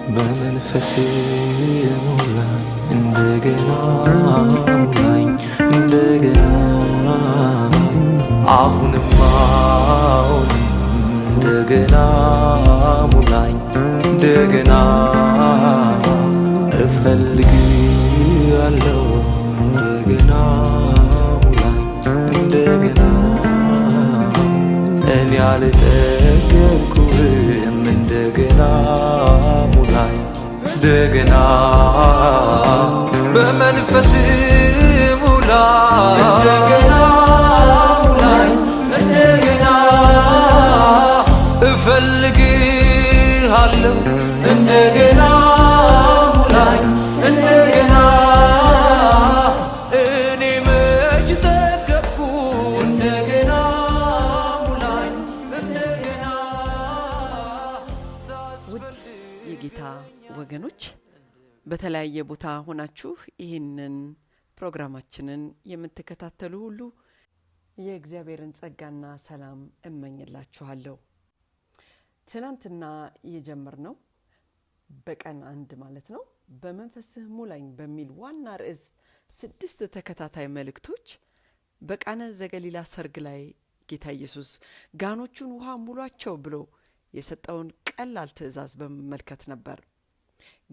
በመንፈስ ሙላኝ እንደገና ሙላኝ እንደገና አሁንም እንደገና ሙላኝ እንደገና እፈልግሃለሁ እንደገና ሙላኝ እንደገና እኔ አልጠገብኩህም እንደገና ሙላኝ እንደገና በመንፈስ ሙላኝ እንደገና ሙላኝ እንደገና እፈልግሃለሁ እንደገና ሙላኝ እንደገና እኔ መች ጠገብኩ እንደገና ሙላኝ እንደገና ውድ የጌታ ወገኖች በተለያየ ቦታ ሆናችሁ ይህንን ፕሮግራማችንን የምትከታተሉ ሁሉ የእግዚአብሔርን ጸጋና ሰላም እመኝላችኋለሁ። ትናንትና የጀመርነው በቀን 1 ማለት ነው በመንፈስህ ሙላኝ በሚል ዋና ርዕስ 6 ተከታታይ መልእክቶች በቃና ዘገሊላ ሰርግ ላይ ጌታ ኢየሱስ ጋኖቹን ውሃ ሙሏቸው ብሎ የሰጠውን ቀላል ትእዛዝ በመመልከት ነበር።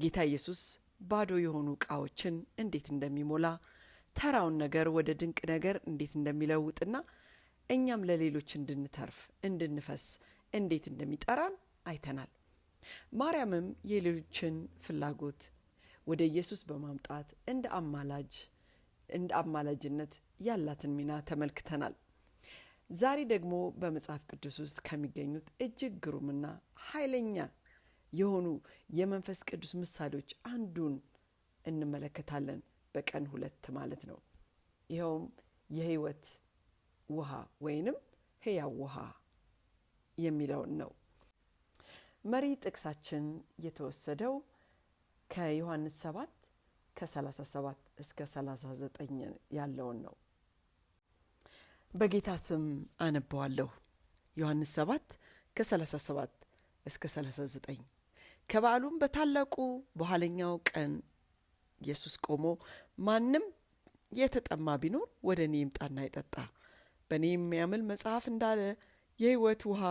ጌታ ኢየሱስ ባዶ የሆኑ ዕቃዎችን እንዴት እንደሚሞላ፣ ተራውን ነገር ወደ ድንቅ ነገር እንዴት እንደሚለውጥና እኛም ለሌሎች እንድንተርፍ እንድንፈስ እንዴት እንደሚጠራን አይተናል። ማርያምም የሌሎችን ፍላጎት ወደ ኢየሱስ በማምጣት እንደ አማላጅነት ያላትን ሚና ተመልክተናል። ዛሬ ደግሞ በመጽሐፍ ቅዱስ ውስጥ ከሚገኙት እጅግ ግሩምና ኃይለኛ የሆኑ የመንፈስ ቅዱስ ምሳሌዎች አንዱን እንመለከታለን። በቀን 2 ማለት ነው። ይኸውም የህይወት ውሃ ወይንም ሕያው ውሃ የሚለውን ነው። መሪ ጥቅሳችን የተወሰደው ከዮሐንስ 7 ከ37 እስከ 39 ያለውን ነው። በጌታ ስም አነበዋለሁ። ዮሐንስ 7 ከ37 እስከ 39 ከበዓሉም በታላቁ በኋለኛው ቀን ኢየሱስ ቆሞ ማንም የተጠማ ቢኖር ወደ እኔ ይምጣና ይጠጣ፣ በእኔ የሚያምን መጽሐፍ እንዳለ የሕይወት ውሃ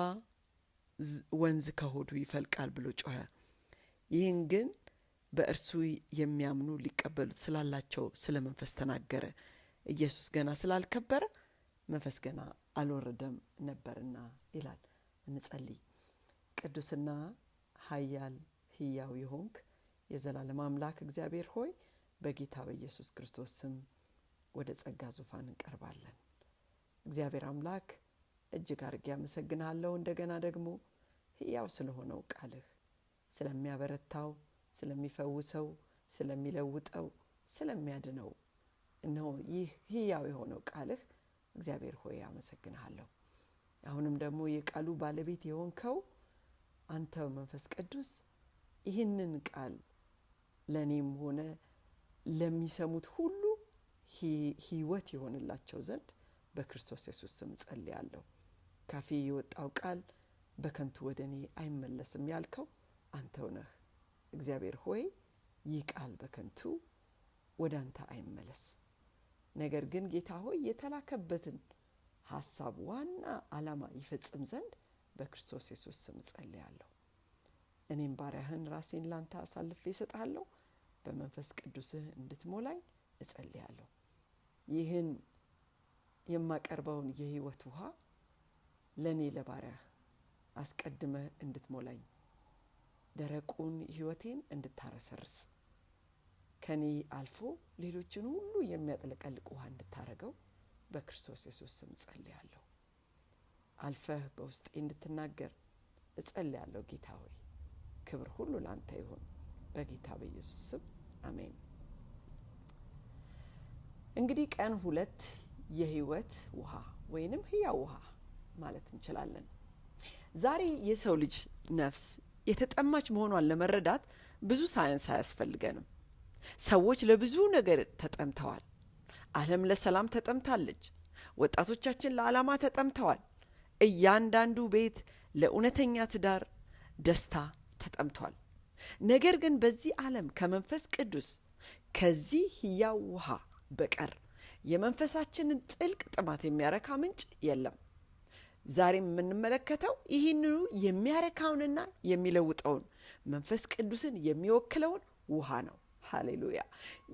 ወንዝ ከሆዱ ይፈልቃል ብሎ ጮኸ። ይህን ግን በእርሱ የሚያምኑ ሊቀበሉት ስላላቸው ስለ መንፈስ ተናገረ። ኢየሱስ ገና ስላልከበረ መንፈስ ገና አልወረደም ነበርና ይላል። እንጸልይ። ቅዱስና ኃያል ሕያው የሆንክ የዘላለም አምላክ እግዚአብሔር ሆይ በጌታ በኢየሱስ ክርስቶስ ስም ወደ ጸጋ ዙፋን እንቀርባለን። እግዚአብሔር አምላክ እጅግ አድርጌ አመሰግናለሁ። እንደገና ደግሞ ሕያው ስለሆነው ቃልህ፣ ስለሚያበረታው፣ ስለሚፈውሰው፣ ስለሚለውጠው፣ ስለሚያድነው እነሆ ይህ ሕያው የሆነው ቃልህ እግዚአብሔር ሆይ አመሰግናለሁ። አሁንም ደግሞ የቃሉ ባለቤት የሆንከው አንተ መንፈስ ቅዱስ ይህንን ቃል ለኔም ሆነ ለሚሰሙት ሁሉ ሕይወት ይሆንላቸው ዘንድ በክርስቶስ ኢየሱስ ስም ጸልያለሁ። ካፌ የወጣው ቃል በከንቱ ወደ እኔ አይመለስም ያልከው አንተው ነህ። እግዚአብሔር ሆይ ይህ ቃል በከንቱ ወደ አንተ አይመለስ። ነገር ግን ጌታ ሆይ የተላከበትን ሐሳብ ዋና ዓላማ ይፈጽም ዘንድ በክርስቶስ ኢየሱስ ስም ጸልያለሁ። እኔም ባሪያህን ራሴን ላንተ አሳልፌ እሰጥሃለሁ። በመንፈስ ቅዱስህ እንድትሞላኝ እጸልያለሁ። ይህን የማቀርበውን የሕይወት ውሃ ለኔ ለባሪያህ አስቀድመህ እንድትሞላኝ፣ ደረቁን ሕይወቴን እንድታረሰርስ፣ ከኔ አልፎ ሌሎችን ሁሉ የሚያጥለቀልቅ ውሃ እንድታረገው በክርስቶስ ኢየሱስ ስም ጸልያለሁ። አልፈህ በውስጤ እንድትናገር እጸልያለሁ። ጌታ ሆይ ክብር ሁሉ ላንተ ይሁን በጌታ በኢየሱስ ስም አሜን። እንግዲህ ቀን 2 የሕይወት ውሃ ወይንም ሕያው ውሃ ማለት እንችላለን። ዛሬ የሰው ልጅ ነፍስ የተጠማች መሆኗን ለመረዳት ብዙ ሳይንስ አያስፈልገንም። ሰዎች ለብዙ ነገር ተጠምተዋል። ዓለም ለሰላም ተጠምታለች። ወጣቶቻችን ለዓላማ ተጠምተዋል። እያንዳንዱ ቤት ለእውነተኛ ትዳር ደስታ ተጠምቷል። ነገር ግን በዚህ ዓለም ከመንፈስ ቅዱስ ከዚህ ሕያው ውሃ በቀር የመንፈሳችንን ጥልቅ ጥማት የሚያረካ ምንጭ የለም። ዛሬም የምንመለከተው ይህንኑ የሚያረካውንና የሚለውጠውን መንፈስ ቅዱስን የሚወክለውን ውሃ ነው። ሃሌሉያ!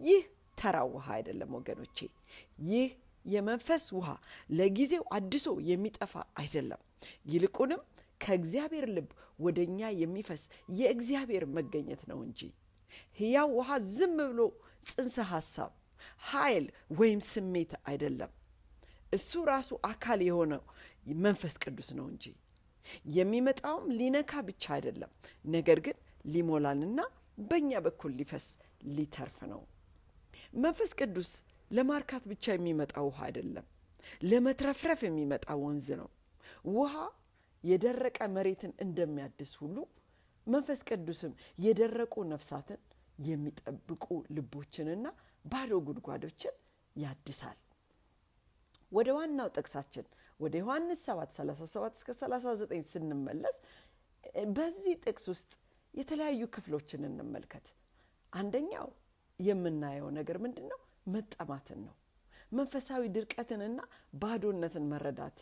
ይህ ተራ ውሃ አይደለም ወገኖቼ። ይህ የመንፈስ ውሃ ለጊዜው አድሶ የሚጠፋ አይደለም። ይልቁንም ከእግዚአብሔር ልብ ወደኛ የሚፈስ የእግዚአብሔር መገኘት ነው እንጂ ሕያው ውሃ ዝም ብሎ ጽንሰ ሐሳብ፣ ኃይል ወይም ስሜት አይደለም። እሱ ራሱ አካል የሆነው መንፈስ ቅዱስ ነው እንጂ የሚመጣውም ሊነካ ብቻ አይደለም፣ ነገር ግን ሊሞላንና በእኛ በኩል ሊፈስ ሊተርፍ ነው። መንፈስ ቅዱስ ለማርካት ብቻ የሚመጣ ውሃ አይደለም፣ ለመትረፍረፍ የሚመጣ ወንዝ ነው። ውሃ የደረቀ መሬትን እንደሚያድስ ሁሉ መንፈስ ቅዱስም የደረቁ ነፍሳትን የሚጠብቁ ልቦችንና ባዶ ጉድጓዶችን ያድሳል። ወደ ዋናው ጥቅሳችን ወደ ዮሐንስ 7:37-39 ስንመለስ በዚህ ጥቅስ ውስጥ የተለያዩ ክፍሎችን እንመልከት። አንደኛው የምናየው ነገር ምንድን ነው? መጠማትን ነው። መንፈሳዊ ድርቀትንና ባዶነትን መረዳት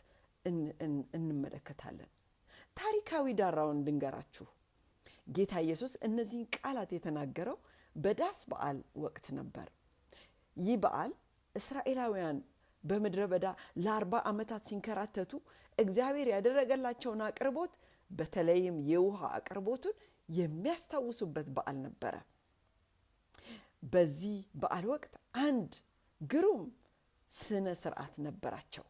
እንመለከታለን። ታሪካዊ ዳራውን ልንገራችሁ። ጌታ ኢየሱስ እነዚህን ቃላት የተናገረው በዳስ በዓል ወቅት ነበር። ይህ በዓል እስራኤላውያን በምድረ በዳ ለ40 ዓመታት ሲንከራተቱ እግዚአብሔር ያደረገላቸውን አቅርቦት፣ በተለይም የውሃ አቅርቦቱን የሚያስታውሱበት በዓል ነበረ። በዚህ በዓል ወቅት አንድ ግሩም ስነ ስርዓት ነበራቸው።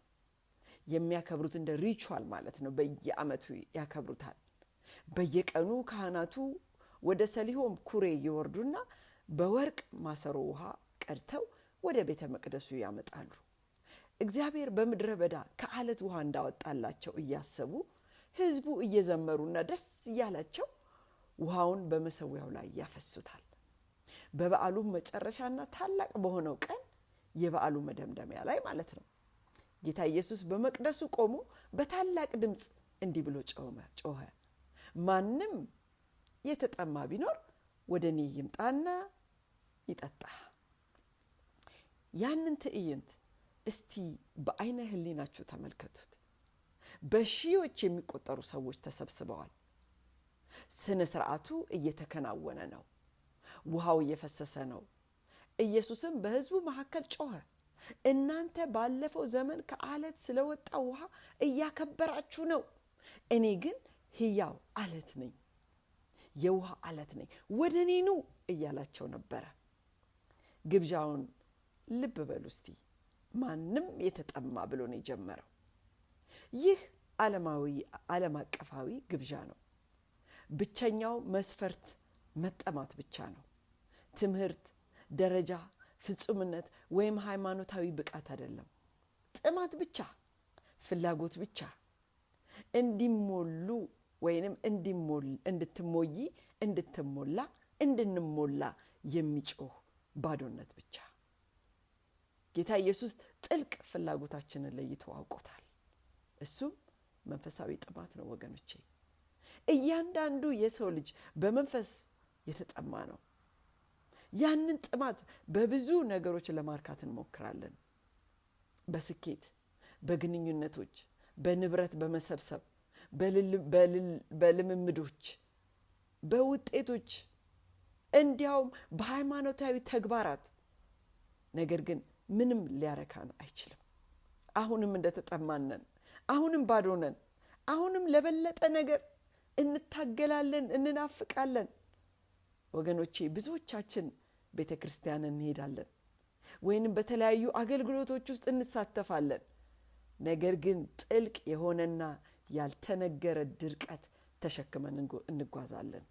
የሚያከብሩት እንደ ሪቹዋል ማለት ነው። በየዓመቱ ያከብሩታል። በየቀኑ ካህናቱ ወደ ሰሊሆም ኩሬ ይወርዱና በወርቅ ማሰሮ ውሃ ቀድተው ወደ ቤተ መቅደሱ ያመጣሉ። እግዚአብሔር በምድረ በዳ ከአለት ውሃ እንዳወጣላቸው እያሰቡ ሕዝቡ እየዘመሩና ደስ እያላቸው ውሃውን በመሰዊያው ላይ ያፈሱታል። በበዓሉ መጨረሻና ታላቅ በሆነው ቀን የበዓሉ መደምደሚያ ላይ ማለት ነው፣ ጌታ ኢየሱስ በመቅደሱ ቆሞ በታላቅ ድምፅ እንዲህ ብሎ ጮኸ፣ ማንም የተጠማ ቢኖር ወደ እኔ ይምጣና ይጠጣ። ያንን ትዕይንት እስቲ በአይነ ህሊናችሁ ተመልከቱት። በሺዎች የሚቆጠሩ ሰዎች ተሰብስበዋል። ስነ ስርዓቱ እየተከናወነ ነው። ውሃው እየፈሰሰ ነው። ኢየሱስም በህዝቡ መካከል ጮኸ፣ እናንተ ባለፈው ዘመን ከአለት ስለወጣ ውሃ እያከበራችሁ ነው፣ እኔ ግን ሕያው አለት ነኝ፣ የውሃ አለት ነኝ፣ ወደ እኔ ኑ እያላቸው ነበረ። ግብዣውን ልብ በሉ እስቲ። ማንም የተጠማ ብሎ ነው የጀመረው። ይህ ዓለም አቀፋዊ ግብዣ ነው። ብቸኛው መስፈርት መጠማት ብቻ ነው። ትምህርት፣ ደረጃ፣ ፍጹምነት ወይም ሃይማኖታዊ ብቃት አይደለም። ጥማት ብቻ፣ ፍላጎት ብቻ፣ እንዲሞሉ ወይንም እንድትሞይ፣ እንድትሞላ፣ እንድንሞላ የሚጮህ ባዶነት ብቻ። ጌታ ኢየሱስ ጥልቅ ፍላጎታችንን ለይቶ አውቆታል። እሱም መንፈሳዊ ጥማት ነው ወገኖቼ። እያንዳንዱ የሰው ልጅ በመንፈስ የተጠማ ነው። ያንን ጥማት በብዙ ነገሮች ለማርካት እንሞክራለን። በስኬት፣ በግንኙነቶች፣ በንብረት በመሰብሰብ፣ በልምምዶች፣ በውጤቶች፣ እንዲያውም በሃይማኖታዊ ተግባራት። ነገር ግን ምንም ሊያረካን አይችልም። አሁንም እንደተጠማነን፣ አሁንም ባዶነን፣ አሁንም ለበለጠ ነገር እንታገላለን፣ እንናፍቃለን። ወገኖቼ ብዙዎቻችን ቤተ ክርስቲያን እንሄዳለን ወይንም በተለያዩ አገልግሎቶች ውስጥ እንሳተፋለን። ነገር ግን ጥልቅ የሆነና ያልተነገረ ድርቀት ተሸክመን እንጓዛለን።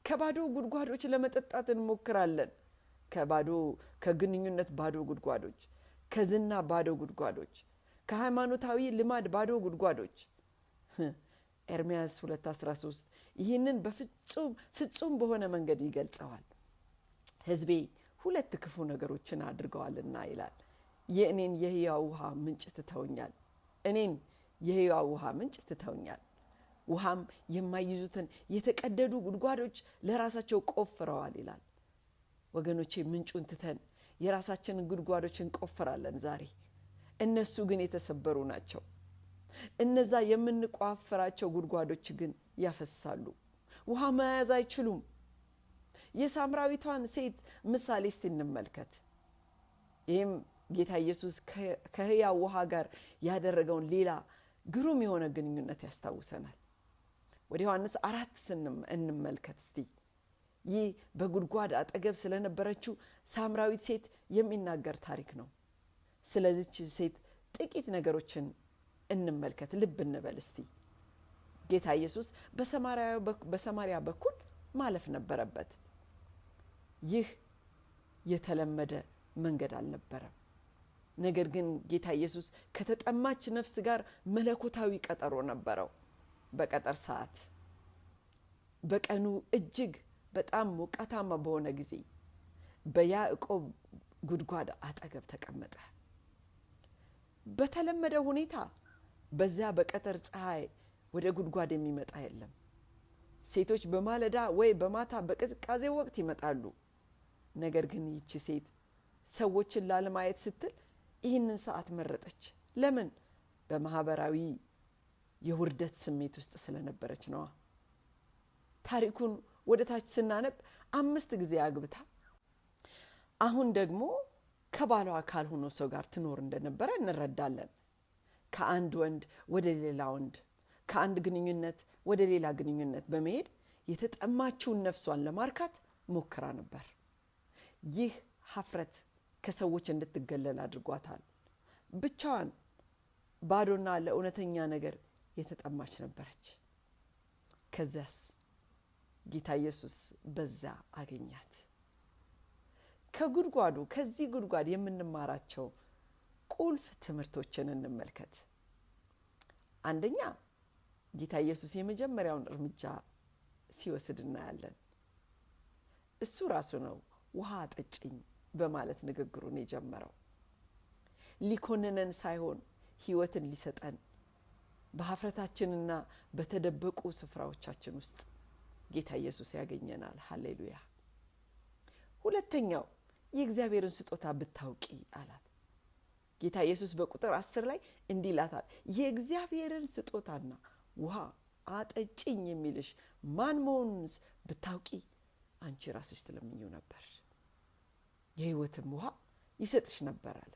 ከባዶ ጉድጓዶች ለመጠጣት እንሞክራለን። ከግንኙነት ባዶ ጉድጓዶች፣ ከዝና ባዶ ጉድጓዶች፣ ከሃይማኖታዊ ልማድ ባዶ ጉድጓዶች። ኤርምያስ 2:13 ይህንን ፍጹም በሆነ መንገድ ይገልጸዋል። ሕዝቤ 2 ክፉ ነገሮችን አድርገዋልና ይላል። የእኔን የሕያው ውሃ ምንጭ ትተውኛል። እኔን የሕያው ውሃ ምንጭ ትተውኛል። ውሃም የማይይዙትን የተቀደዱ ጉድጓዶች ለራሳቸው ቆፍረዋል ይላል። ወገኖቼ ምንጩን ትተን የራሳችንን ጉድጓዶች እንቆፍራለን ዛሬ። እነሱ ግን የተሰበሩ ናቸው። እነዛ የምንቆፍራቸው ጉድጓዶች ግን ያፈሳሉ፣ ውሃ መያዝ አይችሉም። የሳምራዊቷን ሴት ምሳሌ እስቲ እንመልከት። ይህም ጌታ ኢየሱስ ከሕያው ውሃ ጋር ያደረገውን ሌላ ግሩም የሆነ ግንኙነት ያስታውሰናል። ወደ ዮሐንስ 4 እንመልከት እስቲ። ይህ በጉድጓድ አጠገብ ስለነበረችው ሳምራዊት ሴት የሚናገር ታሪክ ነው። ስለዚች ሴት ጥቂት ነገሮችን እንመልከት፣ ልብ እንበል እስቲ። ጌታ ኢየሱስ በሰማርያ በኩል ማለፍ ነበረበት። ይህ የተለመደ መንገድ አልነበረም። ነገር ግን ጌታ ኢየሱስ ከተጠማች ነፍስ ጋር መለኮታዊ ቀጠሮ ነበረው። በቀጠር ሰዓት በቀኑ እጅግ በጣም ሞቃታማ በሆነ ጊዜ በያዕቆብ ጉድጓድ አጠገብ ተቀመጠ። በተለመደ ሁኔታ በዚያ በቀትር ፀሐይ ወደ ጉድጓድ የሚመጣ የለም። ሴቶች በማለዳ ወይ በማታ በቅዝቃዜ ወቅት ይመጣሉ። ነገር ግን ይቺ ሴት ሰዎችን ላለማየት ስትል ይህንን ሰዓት መረጠች። ለምን? በማህበራዊ የውርደት ስሜት ውስጥ ስለነበረች ነዋ። ታሪኩን ወደ ታች ስናነብ 5 ጊዜ አግብታ አሁን ደግሞ ከባሏ ካልሆነ ሰው ጋር ትኖር እንደነበረ እንረዳለን። ከአንድ ወንድ ወደ ሌላ ወንድ፣ ከአንድ ግንኙነት ወደ ሌላ ግንኙነት በመሄድ የተጠማችውን ነፍሷን ለማርካት ሞክራ ነበር። ይህ ሀፍረት ከሰዎች እንድትገለል አድርጓታል። ብቻዋን ባዶና ለእውነተኛ ነገር የተጠማች ነበረች። ከዚያስ ጌታ ኢየሱስ በዛ አገኛት። ከዚህ ጉድጓድ የምንማራቸው ቁልፍ ትምህርቶችን እንመልከት። አንደኛ፣ ጌታ ኢየሱስ የመጀመሪያውን እርምጃ ሲወስድ እናያለን። እሱ ራሱ ነው ውሃ አጠጭኝ በማለት ንግግሩን የጀመረው። ሊኮንነን ሳይሆን ሕይወትን ሊሰጠን በሀፍረታችንና በተደበቁ ስፍራዎቻችን ውስጥ ጌታ ኢየሱስ ያገኘናል። ሃሌሉያ። ሁለተኛው፣ የእግዚአብሔርን ስጦታ ብታውቂ አላት። ጌታ ኢየሱስ በቁጥር 10 ላይ እንዲህ ይላታል፣ የእግዚአብሔርን ስጦታና ውሃ አጠጭኝ የሚልሽ ማን መሆኑንስ ብታውቂ አንቺ ራስሽ ትለምኚው ነበር፣ የሕይወትም ውሃ ይሰጥሽ ነበር አለ።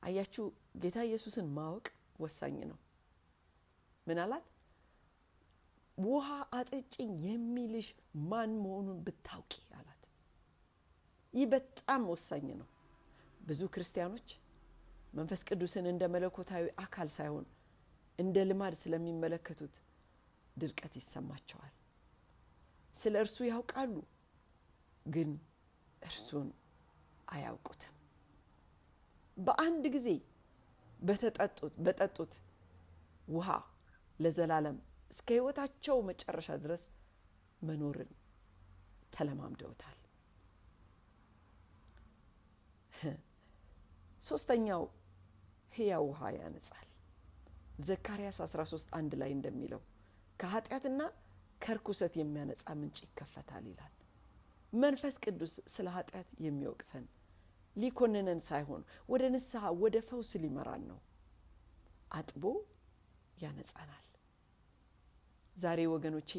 አያችሁ፣ ጌታ ኢየሱስን ማወቅ ወሳኝ ነው። ምን አላት? ውሃ አጠጭኝ የሚልሽ ማን መሆኑን ብታውቂ አላት። ይህ በጣም ወሳኝ ነው። ብዙ ክርስቲያኖች መንፈስ ቅዱስን እንደ መለኮታዊ አካል ሳይሆን እንደ ልማድ ስለሚመለከቱት ድርቀት ይሰማቸዋል። ስለ እርሱ ያውቃሉ፣ ግን እርሱን አያውቁትም። በአንድ ጊዜ በጠጡት ውሃ ለዘላለም እስከ ሕይወታቸው መጨረሻ ድረስ መኖርን ተለማምደውታል። ሶስተኛው፣ ሕያው ውሃ ያነጻል። ዘካርያስ 13:1 ላይ እንደሚለው ከኃጢአትና ከርኩሰት የሚያነጻ ምንጭ ይከፈታል ይላል። መንፈስ ቅዱስ ስለ ኃጢአት የሚወቅሰን ሊኮንነን ሳይሆን ወደ ንስሐ ወደ ፈውስ ሊመራን ነው። አጥቦ ያነጻናል። ዛሬ ወገኖቼ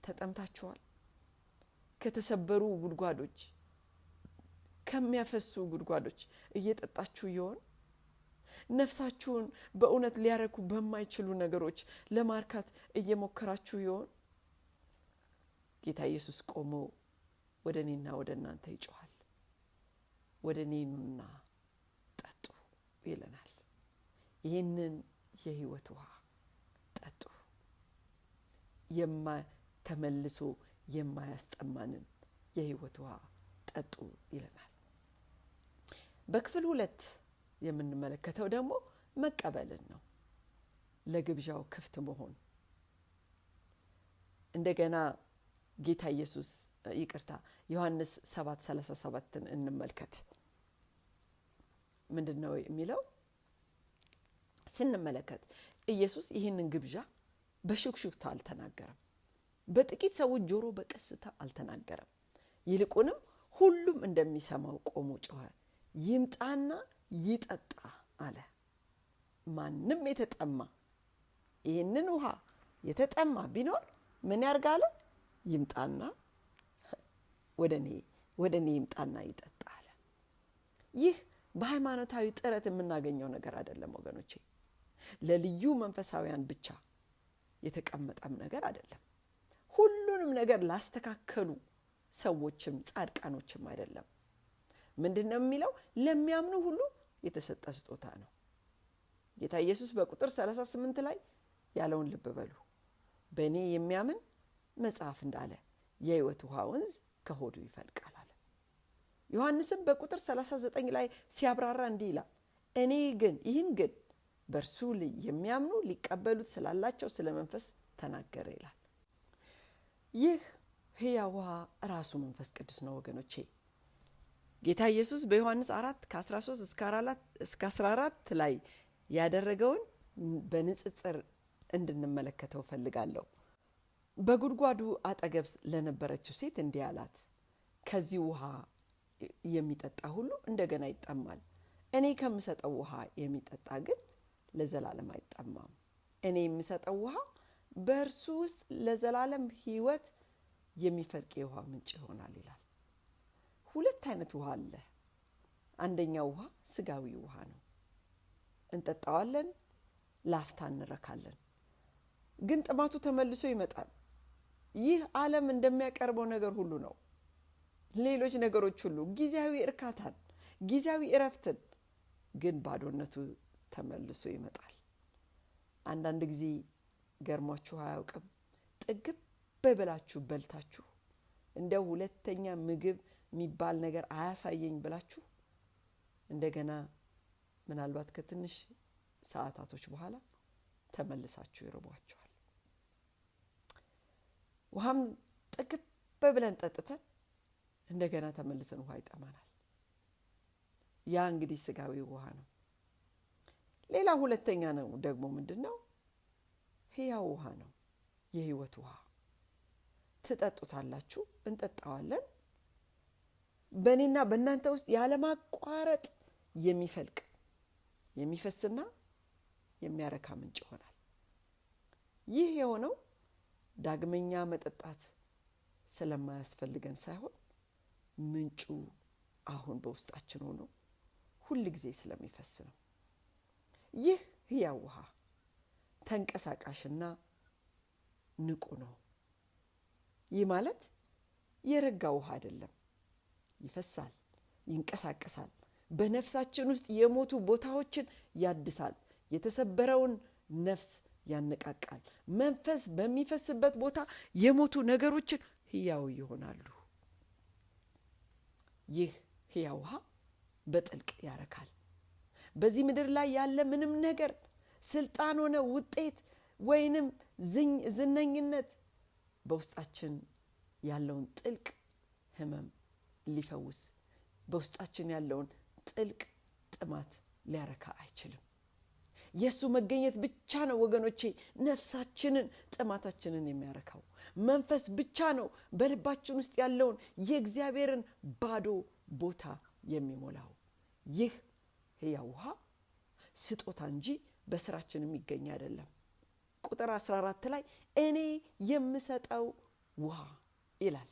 ተጠምታችኋል? ከተሰበሩ ጉድጓዶች፣ ከሚያፈሱ ጉድጓዶች እየጠጣችሁ ይሆን? ነፍሳችሁን በእውነት ሊያረኩ በማይችሉ ነገሮች ለማርካት እየሞከራችሁ ይሆን? ጌታ ኢየሱስ ቆሞ ወደ እኔና ወደ እናንተ ይጮሃል። ወደ እኔ ኑና ጠጡ ይለናል። ይህንን የሕይወት ውሃ ጠጡ፣ ተመልሶ የማያስጠማንን የሕይወት ውሃ ጠጡ ይለናል። በክፍል 2 የምንመለከተው ደግሞ መቀበልን ነው። ለግብዣው ክፍት መሆን። እንደገና ጌታ ኢየሱስ ዮሐንስ 7:37 እንመልከት። ምንድነው የሚለው? ስንመለከት ኢየሱስ ይህንን ግብዣ በሹክሹክታ አልተናገረም። በጥቂት ሰዎች ጆሮ በቀስታ አልተናገረም። ይልቁንም ሁሉም እንደሚሰማው ቆሞ ጮኸ፣ ይምጣና ይጠጣ አለ። ማንም የተጠማ ይህንን ውሃ የተጠማ ቢኖር ምን ያርጋለ? ይምጣና ወደ እኔ ይምጣና ይጠጣ አለ። ይህ በሃይማኖታዊ ጥረት የምናገኘው ነገር አይደለም ወገኖቼ። ለልዩ መንፈሳውያን ብቻ የተቀመጠም ነገር አይደለም። ሁሉንም ነገር ላስተካከሉ ሰዎችም ጻድቃኖችም አይደለም። ምንድነው የሚለው? ለሚያምኑ ሁሉ የተሰጠ ስጦታ ነው። ጌታ ኢየሱስ በቁጥር 38 ላይ ያለውን ልብ በሉ። በእኔ የሚያምን መጽሐፍ እንዳለ የሕይወት ውሃ ወንዝ ከሆዱ ይፈልቃል አለ። ዮሐንስም በቁጥር 39 ላይ ሲያብራራ እንዲህ ይላል፣ ይህን ግን በእርሱ የሚያምኑ ሊቀበሉት ስላላቸው ስለ መንፈስ ተናገረ ይላል። ይህ ሕያው ውሃ ራሱ መንፈስ ቅዱስ ነው ወገኖቼ። ጌታ ኢየሱስ በዮሐንስ 4 ከ13 እስከ 14 ላይ ያደረገውን በንጽጽር እንድንመለከተው ፈልጋለሁ። በጉድጓዱ አጠገብ ለነበረችው ሴት እንዲህ አላት፣ ከዚህ ውሃ የሚጠጣ ሁሉ እንደገና ይጠማል። እኔ ከምሰጠው ውሃ የሚጠጣ ግን ለዘላለም አይጠማም። እኔ የምሰጠው ውሃ በእርሱ ውስጥ ለዘላለም ሕይወት የሚፈልቅ የውሃ ምንጭ ይሆናል ይላል። ሁለት አይነት ውሃ አለ። አንደኛው ውሃ ስጋዊ ውሃ ነው። እንጠጣዋለን፣ ላፍታ እንረካለን። ግን ጥማቱ ተመልሶ ይመጣል። ይህ ዓለም እንደሚያቀርበው ነገር ሁሉ ነው። ሌሎች ነገሮች ሁሉ ጊዜያዊ እርካታን፣ ጊዜያዊ እረፍትን፣ ግን ባዶነቱ ተመልሶ ይመጣል። አንዳንድ ጊዜ ገርሟችሁ አያውቅም? ጥግብ በብላችሁ በልታችሁ እንደው ሁለተኛ ምግብ የሚባል ነገር አያሳየኝ ብላችሁ እንደገና ምናልባት ከትንሽ ሰዓታቶች በኋላ ተመልሳችሁ ይርቧችኋል። ውሃም ጥግብ ብለን ጠጥተን እንደገና ተመልሰን ውሃ ይጠማናል። ያ እንግዲህ ስጋዊ ውሃ ነው። ሌላ ሁለተኛ ነው ደግሞ ምንድነው? ሕያው ውሃ ነው። የሕይወት ውሃ ትጠጡታላችሁ፣ እንጠጣዋለን። በእኔና በእናንተ ውስጥ ያለማቋረጥ የሚፈልቅ የሚፈስና የሚያረካ ምንጭ ይሆናል። ይህ የሆነው ዳግመኛ መጠጣት ስለማያስፈልገን ሳይሆን ምንጩ አሁን በውስጣችን ሆኖ ሁል ጊዜ ስለሚፈስ ነው። ይህ ሕያው ውሃ ተንቀሳቃሽና ንቁ ነው። ይህ ማለት የረጋ ውሃ አይደለም። ይፈሳል፣ ይንቀሳቀሳል። በነፍሳችን ውስጥ የሞቱ ቦታዎችን ያድሳል። የተሰበረውን ነፍስ ያነቃቃል። መንፈስ በሚፈስበት ቦታ የሞቱ ነገሮችን ሕያው ይሆናሉ። ይህ ሕያው ውሃ በጥልቅ ያረካል። በዚህ ምድር ላይ ያለ ምንም ነገር ስልጣን ሆነ ውጤት ወይንም ዝነኝነት በውስጣችን ያለውን ጥልቅ ህመም ሊፈውስ፣ በውስጣችን ያለውን ጥልቅ ጥማት ሊያረካ አይችልም። የሱ መገኘት ብቻ ነው ወገኖቼ ነፍሳችንን ጥማታችንን የሚያረካው። መንፈስ ብቻ ነው በልባችን ውስጥ ያለውን የእግዚአብሔርን ባዶ ቦታ የሚሞላው። ይህ ሕያው ውሃ ስጦታ እንጂ በስራችን የሚገኝ አይደለም። ቁጥር 14 ላይ እኔ የምሰጠው ውሃ ይላል።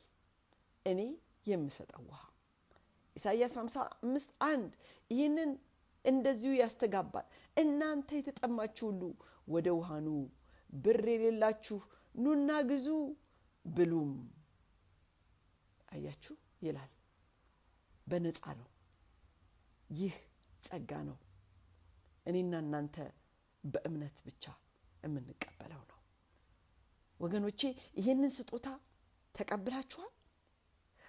እኔ የምሰጠው ውሃ ኢሳይያስ 55:1 ይህንን እንደዚሁ ያስተጋባል። እናንተ የተጠማችሁ ሁሉ ወደ ውሃ ኑ፣ ብር የሌላችሁ ኑና ግዙ ብሉም። አያችሁ ይላል። በነፃ ነው። ይህ ጸጋ ነው። እኔና እናንተ በእምነት ብቻ የምንቀበለው ነው። ወገኖቼ ይህንን ስጦታ ተቀብላችኋል?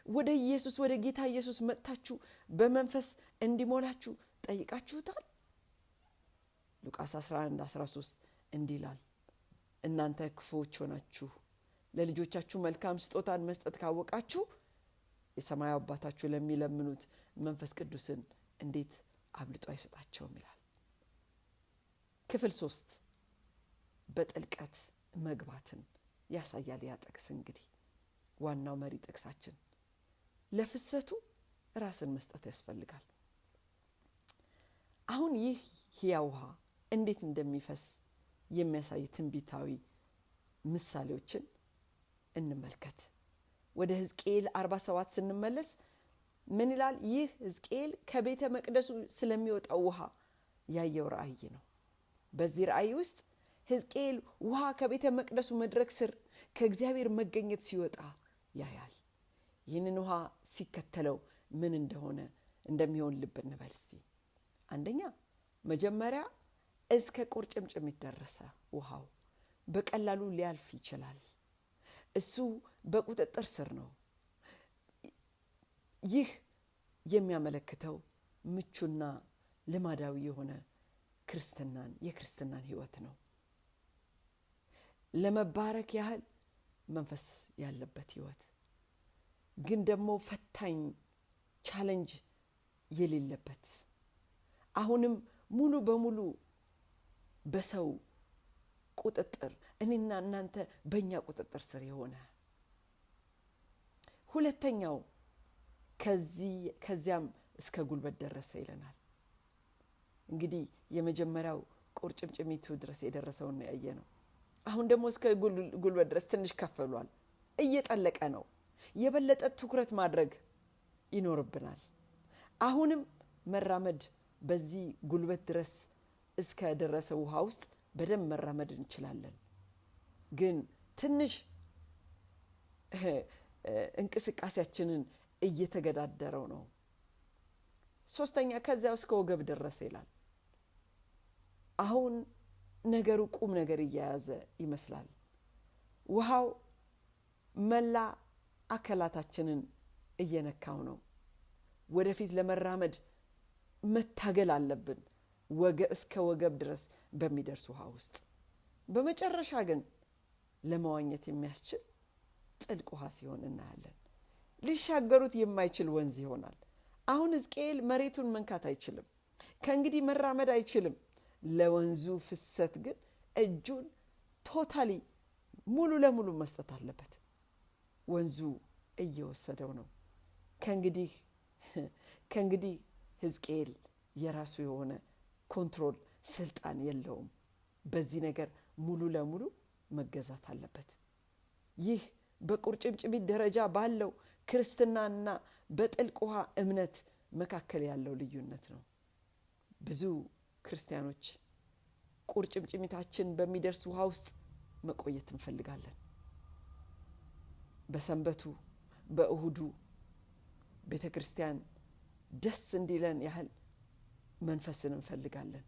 ወደ ኢየሱስ ወደ ጌታ ኢየሱስ መጥታችሁ በመንፈስ እንዲሞላችሁ ጠይቃችሁታል? ሉቃስ 11:13 እንዲህ ይላል፣ እናንተ ክፉዎች ሆናችሁ ለልጆቻችሁ መልካም ስጦታን መስጠት ካወቃችሁ የሰማያዊ አባታችሁ ለሚለምኑት መንፈስ ቅዱስን እንዴት አብልጦ አይሰጣቸውም ይላል። ክፍል 3 በጥልቀት መግባትን ያሳያል። ያ ጥቅስ እንግዲህ ዋናው መሪ ጥቅሳችን ለፍሰቱ ራስን መስጠት ያስፈልጋል። አሁን ይህ ሕያው ውሃ እንዴት እንደሚፈስ የሚያሳይ ትንቢታዊ ምሳሌዎችን እንመልከት። ወደ ሕዝቅኤል 47 ስንመለስ ምን ይላል? ይህ ሕዝቅኤል ከቤተ መቅደሱ ስለሚወጣው ውሃ ያየው ራእይ ነው። በዚህ ራእይ ውስጥ ሕዝቅኤል ውሃ ከቤተ መቅደሱ መድረክ ስር ከእግዚአብሔር መገኘት ሲወጣ ያያል። ይህንን ውሃ ሲከተለው ምን እንደሚሆን ልብ እንበል እስቲ። አንደኛ መጀመሪያ እስከ ቁርጭምጭሚት ደረሰ። ውሃው በቀላሉ ሊያልፍ ይችላል። እሱ በቁጥጥር ስር ነው። ይህ የሚያመለክተው ምቹና ልማዳዊ የሆነ የክርስትናን ሕይወት ነው። ለመባረክ ያህል መንፈስ ያለበት ሕይወት ግን ደግሞ ፈታኝ ቻሌንጅ የሌለበት፣ አሁንም ሙሉ በሙሉ በሰው ቁጥጥር እኔና እናንተ በእኛ ቁጥጥር ስር የሆነ። ሁለተኛው ከዚያም እስከ ጉልበት ደረሰ ይለናል። እንግዲህ የመጀመሪያው ቁርጭምጭሚቱ ድረስ የደረሰውን ያየ ነው። አሁን ደግሞ እስከ ጉልበት ድረስ ትንሽ ከፍ ብሏል። እየጠለቀ ነው። የበለጠ ትኩረት ማድረግ ይኖርብናል። አሁንም መራመድ በዚህ ጉልበት ድረስ እስከ ደረሰ ውሃ ውስጥ በደንብ መራመድ እንችላለን። ግን ትንሽ እንቅስቃሴያችንን እየተገዳደረው ነው። ሶስተኛ ከዚያው እስከ ወገብ ደረሰ ይላል። አሁን ነገሩ ቁም ነገር እየያዘ ይመስላል። ውሃው መላ አካላታችንን እየነካው ነው። ወደፊት ለመራመድ መታገል አለብን እስከ ወገብ ድረስ በሚደርስ ውሃ ውስጥ። በመጨረሻ ግን ለመዋኘት የሚያስችል ጥልቅ ውሃ ሲሆን እናያለን። ሊሻገሩት የማይችል ወንዝ ይሆናል። አሁን ሕዝቅኤል መሬቱን መንካት አይችልም። ከእንግዲህ መራመድ አይችልም። ለወንዙ ፍሰት ግን እጁን ቶታሊ ሙሉ ለሙሉ መስጠት አለበት። ወንዙ እየወሰደው ነው። ከእንግዲህ ሕዝቅኤል የራሱ የሆነ ኮንትሮል ስልጣን የለውም። በዚህ ነገር ሙሉ ለሙሉ መገዛት አለበት። ይህ በቁርጭምጭሚት ደረጃ ባለው ክርስትናና በጥልቅ ውሃ እምነት መካከል ያለው ልዩነት ነው። ብዙ ክርስቲያኖች ቁርጭምጭሚታችን በሚደርስ ውሃ ውስጥ መቆየት እንፈልጋለን። በሰንበቱ በእሁዱ ቤተ ክርስቲያን ደስ እንዲለን ያህል መንፈስን እንፈልጋለን።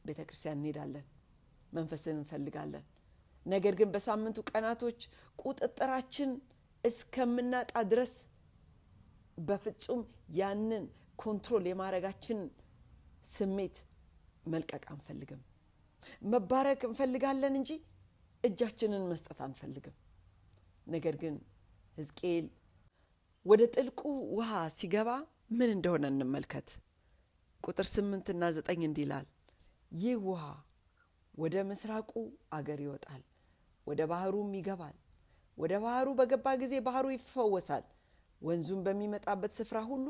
ቤተ ክርስቲያን እንሄዳለን፣ መንፈስን እንፈልጋለን። ነገር ግን በሳምንቱ ቀናቶች ቁጥጥራችን እስከምናጣ ድረስ በፍጹም ያንን ኮንትሮል የማድረጋችን ስሜት መልቀቅ አንፈልግም። መባረክ እንፈልጋለን እንጂ እጃችንን መስጠት አንፈልግም። ነገር ግን ሕዝቅኤል ወደ ጥልቁ ውሃ ሲገባ ምን እንደሆነ እንመልከት። ቁጥር 8 እና 9 እንዲህ ይላል። ይህ ውሃ ወደ ምስራቁ አገር ይወጣል፣ ወደ ባህሩም ይገባል። ወደ ባህሩ በገባ ጊዜ ባህሩ ይፈወሳል። ወንዙም በሚመጣበት ስፍራ ሁሉ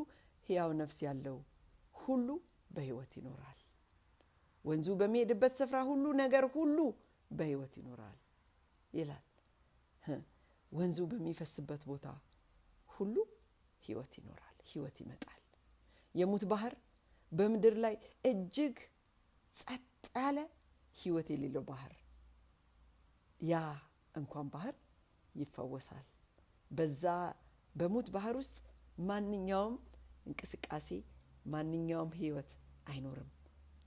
ሕያው ነፍስ ያለው ሁሉ በሕይወት ይኖራል። ወንዙ በሚሄድበት ስፍራ ሁሉ ነገር ሁሉ በሕይወት ይኖራል ይላል። ወንዙ በሚፈስበት ቦታ ሁሉ ሕይወት ይኖራል፣ ሕይወት ይመጣል። የሙት ባህር በምድር ላይ እጅግ ጸጥ ያለ ሕይወት የሌለው ባህር፣ ያ እንኳን ባህር ይፈወሳል። በዛ በሙት ባህር ውስጥ ማንኛውም እንቅስቃሴ ማንኛውም ሕይወት አይኖርም።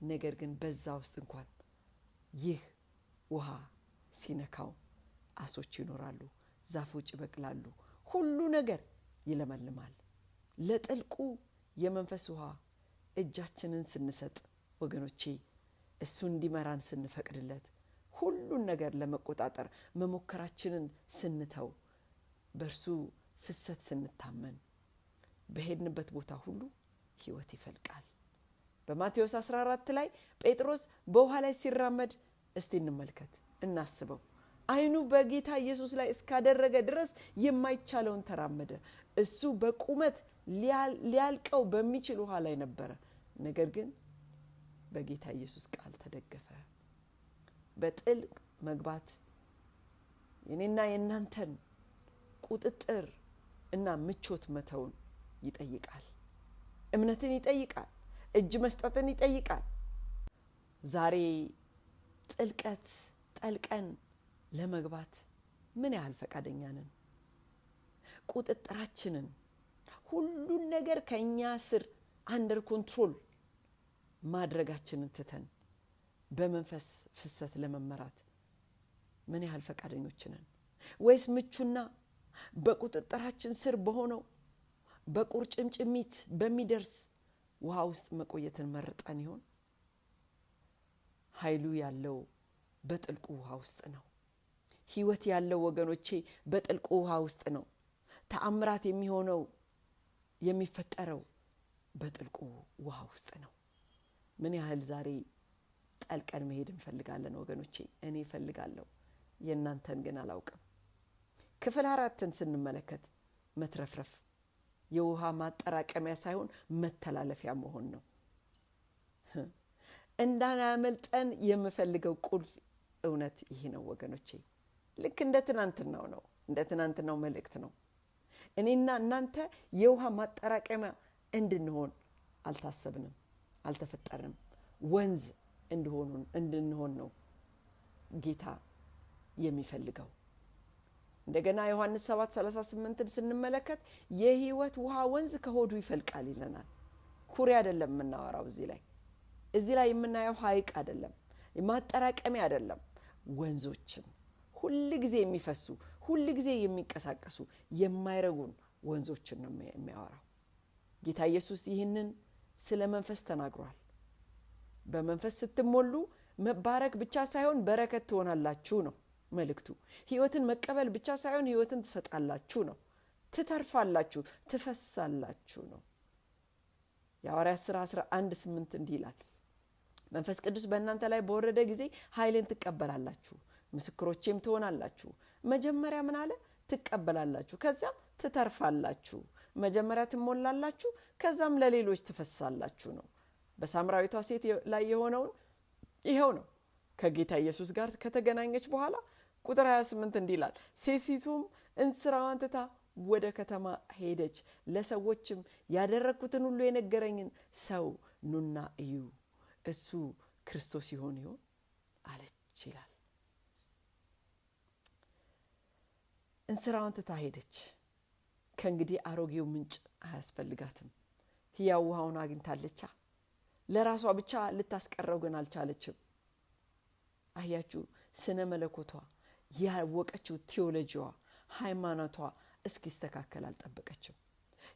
ነገር ግን በዛ ውስጥ እንኳን ይህ ውሃ ሲነካው አሶች ይኖራሉ፣ ዛፎች ይበቅላሉ፣ ሁሉ ነገር ይለመልማል። ለጥልቁ የመንፈስ ውሃ እጃችንን ስንሰጥ ወገኖቼ፣ እሱ እንዲመራን ስንፈቅድለት፣ ሁሉን ነገር ለመቆጣጠር መሞከራችንን ስንተው፣ በእርሱ ፍሰት ስንታመን፣ በሄድንበት ቦታ ሁሉ ሕይወት ይፈልቃል። በማቴዎስ 14 ላይ ጴጥሮስ በውሃ ላይ ሲራመድ እስቲ እንመልከት። እናስበው። አይኑ በጌታ ኢየሱስ ላይ እስካደረገ ድረስ የማይቻለውን ተራመደ። እሱ በቁመት ሊያልቀው በሚችል ውሃ ላይ ነበረ። ነገር ግን በጌታ ኢየሱስ ቃል ተደገፈ። በጥልቅ መግባት የኔና የእናንተን ቁጥጥር እና ምቾት መተውን ይጠይቃል። እምነትን ይጠይቃል። እጅ መስጠትን ይጠይቃል። ዛሬ ጥልቀት ጠልቀን ለመግባት ምን ያህል ፈቃደኛ ነን? ቁጥጥራችንን ሁሉን ነገር ከኛ ስር አንደር ኮንትሮል ማድረጋችንን ትተን በመንፈስ ፍሰት ለመመራት ምን ያህል ፈቃደኞች ነን? ወይስ ምቹና በቁጥጥራችን ስር በሆነው በቁርጭምጭሚት በሚደርስ ውሃ ውስጥ መቆየትን መርጠን ይሆን? ኃይሉ ያለው በጥልቁ ውሃ ውስጥ ነው። ሕይወት ያለው ወገኖቼ በጥልቁ ውሃ ውስጥ ነው። ተአምራት የሚሆነው የሚፈጠረው በጥልቁ ውሃ ውስጥ ነው። ምን ያህል ዛሬ ጠልቀን መሄድ እንፈልጋለን ወገኖቼ? እኔ እፈልጋለሁ፣ የእናንተን ግን አላውቅም። ክፍል 4ን ስንመለከት መትረፍረፍ የውሃ ማጠራቀሚያ ሳይሆን መተላለፊያ መሆን ነው። እንዳናመልጠን የምፈልገው ቁልፍ እውነት ይህ ነው ወገኖቼ። ልክ እንደ ትናንትናው መልእክት ነው። እኔና እናንተ የውሃ ማጠራቀሚያ እንድንሆን አልታሰብንም፣ አልተፈጠርንም። ወንዝ እንድንሆን ነው ጌታ የሚፈልገው። እንደገና ዮሐንስ 7:38 ስንመለከት የሕይወት ውሃ ወንዝ ከሆዱ ይፈልቃል ይለናል። ኩሬ አይደለም የምናወራው እዚህ ላይ የምናየው ሐይቅ አይደለም፣ ማጠራቀሚያ አይደለም። ወንዞችን ሁሉ ጊዜ የሚፈሱ ሁሉ ጊዜ የሚንቀሳቀሱ የማይረጉን ወንዞችን ነው የሚያወራው። ጌታ ኢየሱስ ይህንን ስለ መንፈስ ተናግሯል። በመንፈስ ስትሞሉ መባረክ ብቻ ሳይሆን በረከት ትሆናላችሁ ነው መልእክቱ። ሕይወትን መቀበል ብቻ ሳይሆን ሕይወትን ትሰጣላችሁ ነው። ትተርፋላችሁ፣ ትፈሳላችሁ ነው። የሐዋርያት ሥራ 11:8 እንዲህ ይላል፣ መንፈስ ቅዱስ በእናንተ ላይ በወረደ ጊዜ ኃይልን ትቀበላላችሁ፣ ምስክሮቼም ትሆናላችሁ። መጀመሪያ ምን አለ? ትቀበላላችሁ፣ ከዛም ትተርፋላችሁ። መጀመሪያ ትሞላላችሁ፣ ከዛም ለሌሎች ትፈሳላችሁ ነው። በሳምራዊቷ ሴት ላይ የሆነውን ይሄው ነው። ከጌታ ኢየሱስ ጋር ከተገናኘች በኋላ ቁጥር 28 እንዲህ ይላል፣ ሴቲቱም እንስራዋን ትታ ወደ ከተማ ሄደች፣ ለሰዎችም ያደረኩትን ሁሉ የነገረኝን ሰው ኑና እዩ፣ እሱ ክርስቶስ ይሆን አለች ይላል። እንስራዋን ትታ ሄደች። ከእንግዲህ አሮጌው ምንጭ አያስፈልጋትም። ሕያው ውሃውን አግኝታለቻ። ለራሷ ብቻ ልታስቀረው ግን አልቻለችም። አያችሁ፣ ስነ መለኮቷ ያወቀችው ቴዎሎጂዋ፣ ሃይማኖቷ እስኪስተካከል አልጠበቀችም።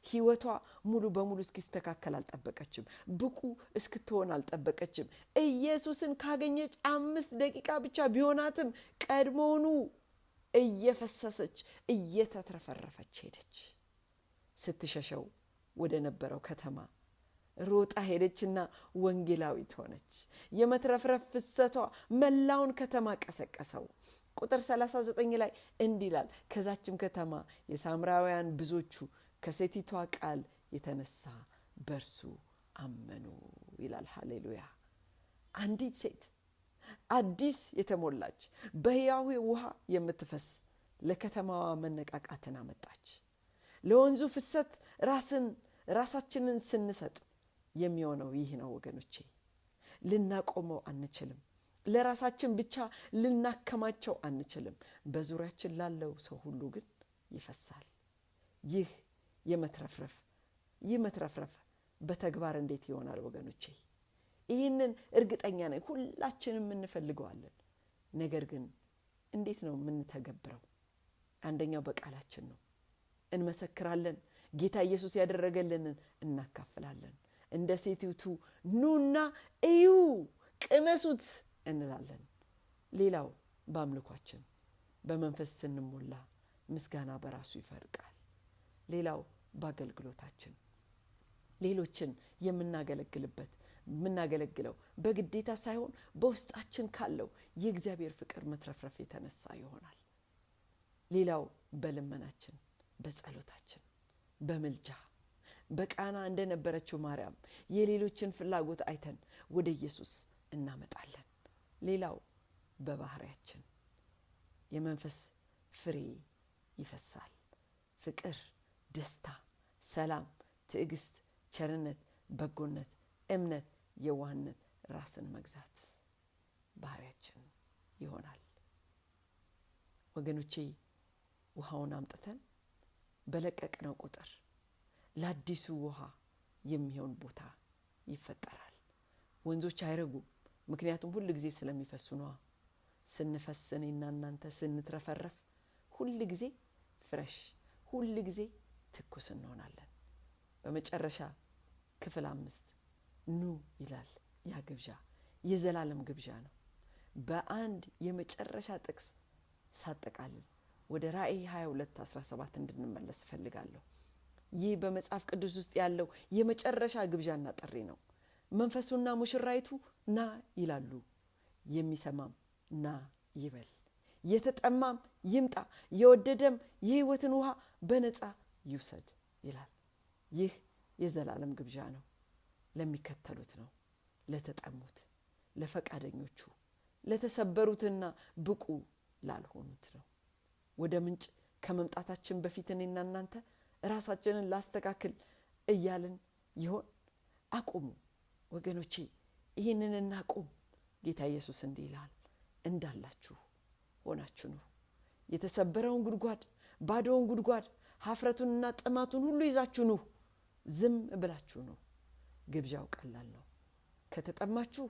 ሕይወቷ ሙሉ በሙሉ እስኪስተካከል አልጠበቀችም። ብቁ እስክትሆን አልጠበቀችም። ኢየሱስን ካገኘች 5 ደቂቃ ብቻ ቢሆናትም ቀድሞውኑ እየፈሰሰች እየተትረፈረፈች ሄደች። ስትሸሸው ወደ ነበረው ከተማ ሮጣ ሄደችና ወንጌላዊት ሆነች። የመትረፍረፍ ፍሰቷ መላውን ከተማ ቀሰቀሰው። ቁጥር 39 ላይ እንዲህ ይላል፣ ከዛችም ከተማ የሳምራውያን ብዙዎቹ ከሴቲቷ ቃል የተነሳ በርሱ አመኑ ይላል። ሃሌሉያ! አንዲት ሴት አዲስ የተሞላች በሕያው ውሃ የምትፈስ ለከተማዋ መነቃቃትን አመጣች። ለወንዙ ፍሰት ራሳችንን ስንሰጥ የሚሆነው ይህ ነው ወገኖቼ። ልናቆመው አንችልም። ለራሳችን ብቻ ልናከማቸው አንችልም። በዙሪያችን ላለው ሰው ሁሉ ግን ይፈሳል። ይህ መትረፍረፍ በተግባር እንዴት ይሆናል ወገኖቼ? ይህንን እርግጠኛ ነኝ ሁላችንም እንፈልገዋለን። ነገር ግን እንዴት ነው የምንተገብረው? አንደኛው በቃላችን ነው። እንመሰክራለን። ጌታ ኢየሱስ ያደረገልንን እናካፍላለን። እንደ ሴቲቱ ኑና እዩ፣ ቅመሱት እንላለን። ሌላው በአምልኳችን በመንፈስ ስንሞላ ምስጋና በራሱ ይፈርቃል። ሌላው በአገልግሎታችን ሌሎችን የምናገለግልበት የምናገለግለው በግዴታ ሳይሆን በውስጣችን ካለው የእግዚአብሔር ፍቅር መትረፍረፍ የተነሳ ይሆናል። ሌላው በልመናችን፣ በጸሎታችን፣ በምልጃ በቃና እንደነበረችው ማርያም የሌሎችን ፍላጎት አይተን ወደ ኢየሱስ እናመጣለን። ሌላው በባህሪያችን የመንፈስ ፍሬ ይፈሳል። ፍቅር፣ ደስታ፣ ሰላም፣ ትዕግስት፣ ቸርነት፣ በጎነት፣ እምነት፣ የዋህነት፣ ራስን መግዛት ባህሪያችን ይሆናል። ወገኖቼ ውሃውን አምጥተን በለቀቅነው ቁጥር ለአዲሱ ውሃ የሚሆን ቦታ ይፈጠራል። ወንዞች አይረጉም፣ ምክንያቱም ሁል ጊዜ ስለሚፈሱ ነዋ። ስንፈስ እኔና እናንተ ስንትረፈረፍ ሁል ጊዜ ፍረሽ፣ ሁል ጊዜ ትኩስ እንሆናለን። በመጨረሻ ክፍል 5 ኑ ይላል። ያ ግብዣ የዘላለም ግብዣ ነው። በአንድ የመጨረሻ ጥቅስ ሳጠቃልል ወደ ራእይ 22:17 እንድንመለስ እፈልጋለሁ። ይህ በመጽሐፍ ቅዱስ ውስጥ ያለው የመጨረሻ ግብዣና ጥሪ ነው። መንፈሱና ሙሽራይቱ ና ይላሉ። የሚሰማም ና ይበል፣ የተጠማም ይምጣ፣ የወደደም የሕይወትን ውሃ በነፃ ይውሰድ ይላል። ይህ የዘላለም ግብዣ ነው። ለሚከተሉት ነው፣ ለተጠሙት፣ ለፈቃደኞቹ፣ ለተሰበሩትና ብቁ ላልሆኑት ነው። ወደ ምንጭ ከመምጣታችን በፊት እኔና እናንተ ራሳችንን ላስተካክል እያልን ይሆን? አቁሙ ወገኖቼ፣ ይህንን እናቁም። ጌታ ኢየሱስ እንዲህ ይላል፣ እንዳላችሁ ሆናችሁ ነው። የተሰበረውን ጉድጓድ፣ ባዶውን ጉድጓድ፣ ሀፍረቱንና ጥማቱን ሁሉ ይዛችሁ ነው። ዝም ብላችሁ ነው። ግብዣው ቀላል ነው። ከተጠማችሁ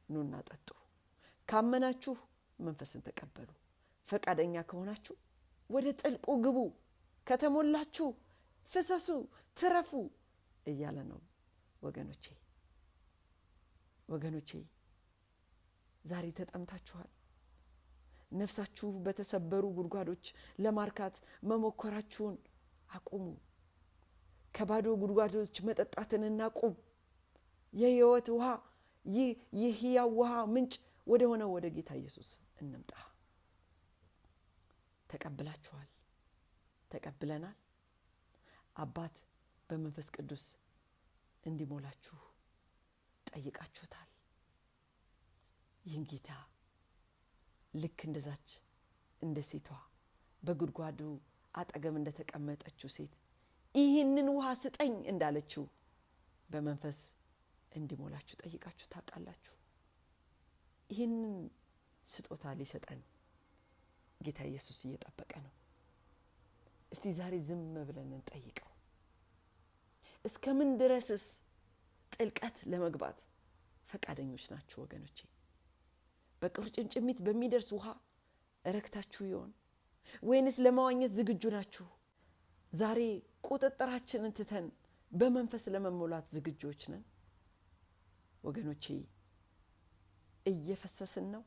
ኑና ጠጡ። ካመናችሁ መንፈስን ተቀበሉ። ፈቃደኛ ከሆናችሁ ወደ ጥልቁ ግቡ። ከተሞላችሁ ፍሰሱ፣ ትረፉ እያለ ነው። ወገኖቼ ዛሬ ተጠምታችኋል? ነፍሳችሁ በተሰበሩ ጉድጓዶች ለማርካት መሞከራችሁን አቁሙ። ከባዶ ጉድጓዶች መጠጣትን እናቁም። የሕይወት ውሃ፣ ይህ የሕያው ውሃ ምንጭ ወደ ሆነው ወደ ጌታ ኢየሱስ እንምጣ። ተቀብላችኋል? ተቀብለናል? አባት በመንፈስ ቅዱስ እንዲሞላችሁ ጠይቃችሁታል? ይህን ጌታ ልክ እንደዛች እንደ ሴቷ በጉድጓዱ አጠገብ እንደተቀመጠችው ሴት ይህንን ውሃ ስጠኝ እንዳለችው በመንፈስ እንዲሞላችሁ ጠይቃችሁ ታውቃላችሁ? ይህንን ስጦታ ሊሰጠን ጌታ ኢየሱስ እየጠበቀ ነው። እስቲ ዛሬ ዝም ብለን እንጠይቀው። እስከምን ድረስስ ጥልቀት ለመግባት ፈቃደኞች ናችሁ ወገኖቼ? በቁርጭምጭሚት በሚደርስ ውሃ እረክታችሁ ይሆን ወይንስ ለማዋኘት ዝግጁ ናችሁ? ዛሬ ቁጥጥራችንን ትተን በመንፈስ ለመሞላት ዝግጆች ነን ወገኖቼ? እየፈሰስን ነው?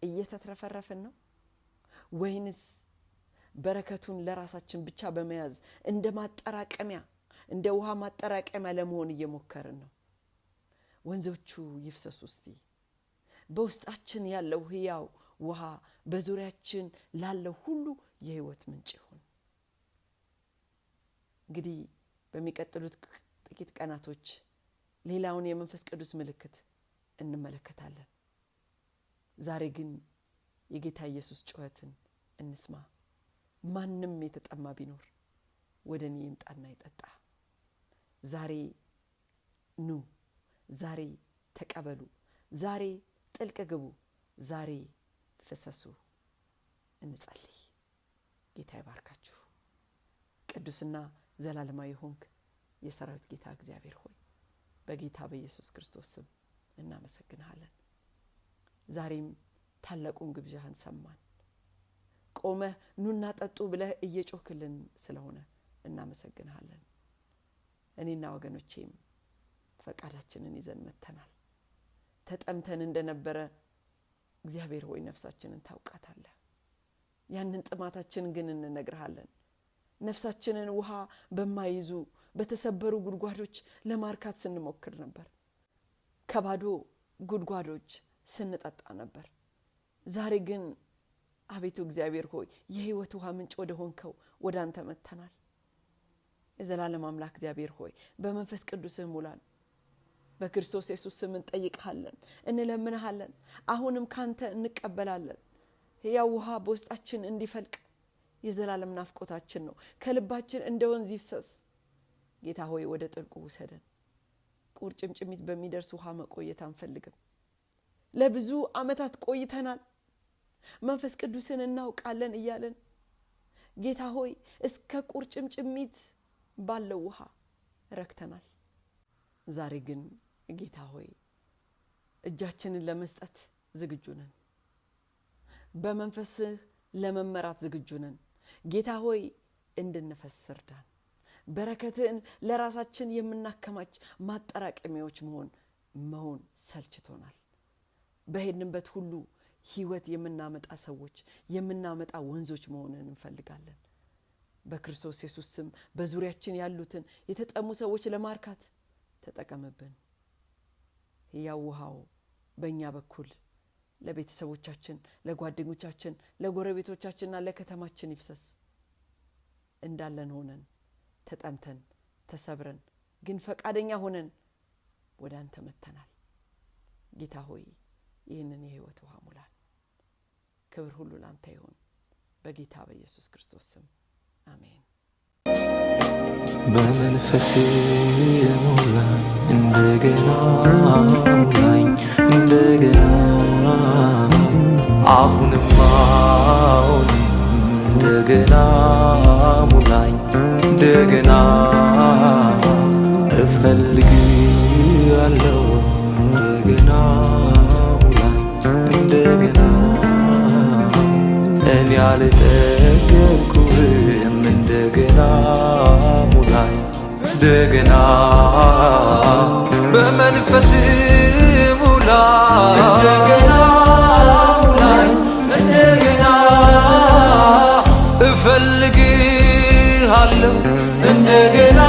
እየተትረፈረፍን ነው? ወይንስ በረከቱን ለራሳችን ብቻ በመያዝ እንደ ማጠራቀሚያ፣ እንደ ውሃ ማጠራቀሚያ ለመሆን እየሞከርን ነው? ወንዞቹ ይፍሰሱ እስቲ። በውስጣችን ያለው ሕያው ውሃ በዙሪያችን ላለው ሁሉ የሕይወት ምንጭ ይሁን። እንግዲህ በሚቀጥሉት ጥቂት ቀናቶች ሌላውን የመንፈስ ቅዱስ ምልክት እንመለከታለን። ዛሬ ግን የጌታ ኢየሱስ ጩኸትን እንስማ። ማንም የተጠማ ቢኖር ወደ እኔ ይምጣና ይጠጣ። ዛሬ ኑ፣ ዛሬ ተቀበሉ፣ ዛሬ ጥልቅ ግቡ፣ ዛሬ ፍሰሱ። እንጸልይ። ጌታ ይባርካችሁ። ቅዱስና ዘላለማዊ ሆንክ የሰራዊት ጌታ እግዚአብሔር ሆይ በጌታ በኢየሱስ ክርስቶስ ስም እናመሰግንሃለን። ዛሬም ታላቁን ግብዣህን ሰማን። ቆመህ ኑና ጠጡ ብለህ እየጮክልን ስለሆነ እናመሰግንሃለን። እኔና ወገኖቼም ፈቃዳችንን ይዘን መተናል። ተጠምተን እንደነበረ እግዚአብሔር ሆይ ነፍሳችንን ታውቃታለህ። ያንን ጥማታችንን ግን እንነግርሃለን። ነፍሳችንን ውሃ በማይዙ በተሰበሩ ጉድጓዶች ለማርካት ስንሞክር ነበር። ከባዶ ጉድጓዶች ስንጠጣ ነበር። ዛሬ ግን አቤቱ እግዚአብሔር ሆይ የሕይወት ውሃ ምንጭ ወደ ሆንከው ወደ አንተ መጥተናል። የዘላለም አምላክ እግዚአብሔር ሆይ በመንፈስ ቅዱስህ ሙላን። በክርስቶስ ኢየሱስ ስም እንጠይቅሃለን፣ እንለምንሃለን። አሁንም ካንተ እንቀበላለን። ሕያው ውሃ በውስጣችን እንዲፈልቅ የዘላለም ናፍቆታችን ነው። ከልባችን እንደ ወንዝ ይፍሰስ። ጌታ ሆይ ወደ ጥልቁ ውሰደን። ቁርጭምጭሚት በሚደርስ ውሃ መቆየት አንፈልግም። ለብዙ ዓመታት ቆይተናል። መንፈስ ቅዱስን እናውቃለን እያለን ጌታ ሆይ እስከ ቁርጭምጭሚት ባለው ውሃ ረክተናል። ዛሬ ግን ጌታ ሆይ እጃችንን ለመስጠት ዝግጁ ነን። በመንፈስህ ለመመራት ዝግጁ ነን። ጌታ ሆይ እንድንፈስ እርዳን። በረከትን ለራሳችን የምናከማች ማጠራቀሚያዎች መሆን ሰልችቶናል። በሄድንበት ሁሉ ሕይወት የምናመጣ ሰዎች፣ የምናመጣ ወንዞች መሆንን እንፈልጋለን። በክርስቶስ ኢየሱስ ስም በዙሪያችን ያሉትን የተጠሙ ሰዎች ለማርካት ተጠቀምብን። ሕያው ውሃው በእኛ በኩል ለቤተሰቦቻችን፣ ለጓደኞቻችን፣ ለጎረቤቶቻችንና ለከተማችን ይፍሰስ። እንዳለን ሆነን ተጠምተን ተሰብረን ግን ፈቃደኛ ሆነን ወደ አንተ መጥተናል። ጌታ ሆይ ይህንን የሕይወት ውሃ ሙላን። ክብር ሁሉ ላንተ ይሁን በጌታ በኢየሱስ ክርስቶስ ስም አሜን። በመንፈስ ሙላኝ እንደገና ሙላኝ እንደገና አሁንም እንደገና ሙላኝ እንደገና እፈልግሃለሁ እንደገና ሙላኝ እንደገና እኔ አልጠገብኩህም እንደገና ሙላኝ እንደገና በመንፈስ ሙላኝ እንደገና ሙላኝ እንደገና እፈልግሃለሁ እንደገና